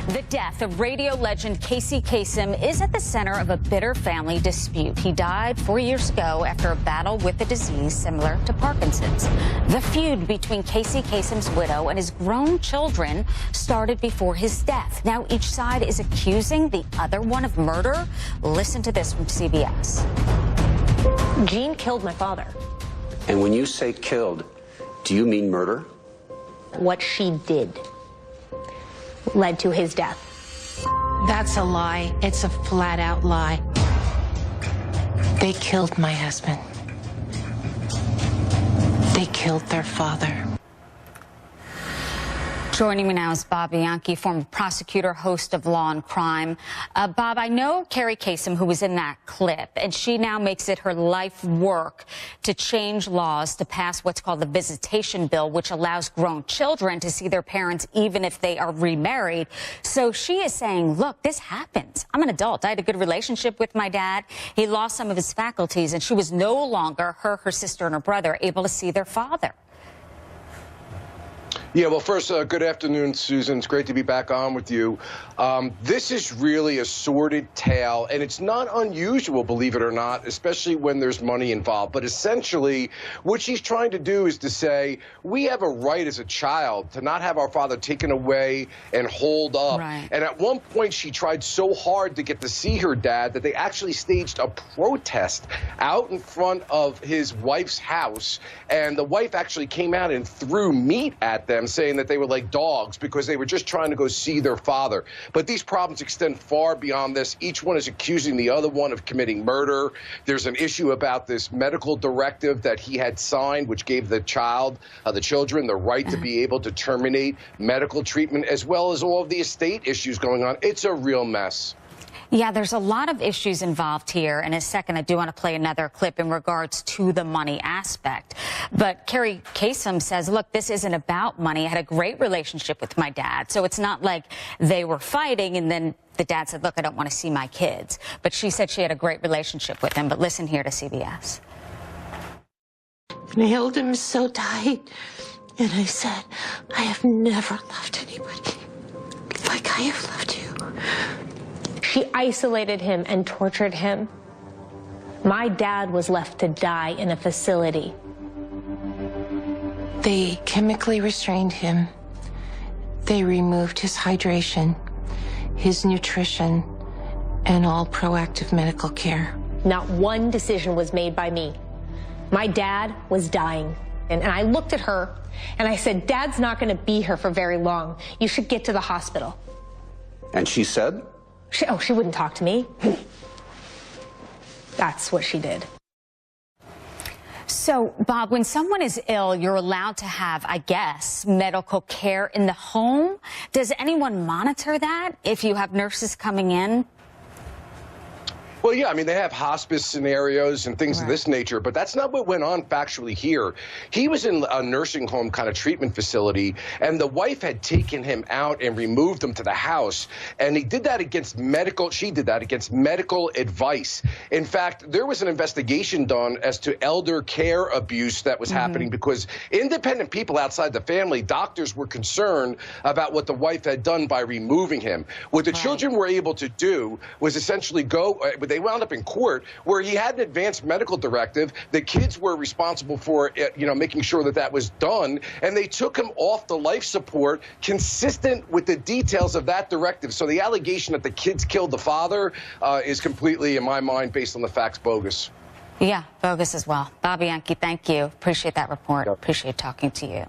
The death of radio legend Kasem is at the center of a bitter family dispute. He died 4 years ago after a battle with a disease similar to Parkinson's. The feud between Kasem's widow and his grown children started before his death. Now each side is accusing the other one of murder. Listen to this from CBS. Jean killed my father. And when you say killed, do you mean murder? What she did led to his death. That's a lie. It's a flat-out lie. They killed my husband. They killed their father. Joining me now is Bob Bianchi, former prosecutor, host of Law and Crime. Bob, I know Carrie Kasem, who was in that clip, and she now makes it her life work to change laws to pass what's called the visitation bill, which allows grown children to see their parents even if they are remarried. So she is saying, look, this happens. I'm an adult. I had a good relationship with my dad. He lost some of his faculties, and she was no longer, her sister, and her brother, able to see their father. Yeah, well, first, good afternoon, Susan. It's great to be back on with you. This is really a sordid tale, and it's not unusual, believe it or not, especially when there's money involved. But essentially, what she's trying to do is to say, we have a right as a child to not have our father taken away and holed up. Right. And at one point, she tried so hard to get to see her dad that they actually staged a protest out in front of his wife's house. And the wife actually came out and threw meat at them, saying that they were like dogs because they were just trying to go see their father. But these problems extend far beyond this. Each one is accusing the other one of committing murder. There's an issue about this medical directive that he had signed, which gave the children, the right to be able to terminate medical treatment, as well as all of the estate issues going on. It's a real mess. Yeah, there's a lot of issues involved here. In a second, I do want to play another clip in regards to the money aspect. But Carrie Kasem says, look, this isn't about money. I had a great relationship with my dad. So it's not like they were fighting and then the dad said, look, I don't want to see my kids. But she said she had a great relationship with him. But listen here to CBS. And I held him so tight. And I said, I have never loved anybody like I have loved you. She isolated him and tortured him. My dad was left to die in a facility. They chemically restrained him. They removed his hydration, his nutrition, and all proactive medical care. Not one decision was made by me. My dad was dying. And I looked at her and I said, Dad's not going to be here for very long. You should get to the hospital. And she said? She wouldn't talk to me. That's what she did. So, Bob, when someone is ill, you're allowed to have, I guess, medical care in the home. Does anyone monitor that if you have nurses coming in? Well, yeah, I mean, they have hospice scenarios and things of this nature, but that's not what went on factually here. He was in a nursing home kind of treatment facility, and the wife had taken him out and removed him to the house, and she did that against medical advice. In fact, there was an investigation done as to elder care abuse that was happening because independent people outside the family, doctors were concerned about what the wife had done by removing him. What the children were able to do was essentially they wound up in court where he had an advanced medical directive. The kids were responsible for, making sure that that was done, and they took him off the life support consistent with the details of that directive. So the allegation that the kids killed the father is completely, in my mind, based on the facts, bogus. Yeah, bogus as well. Bob Bianchi, thank you. Appreciate that report. Appreciate talking to you.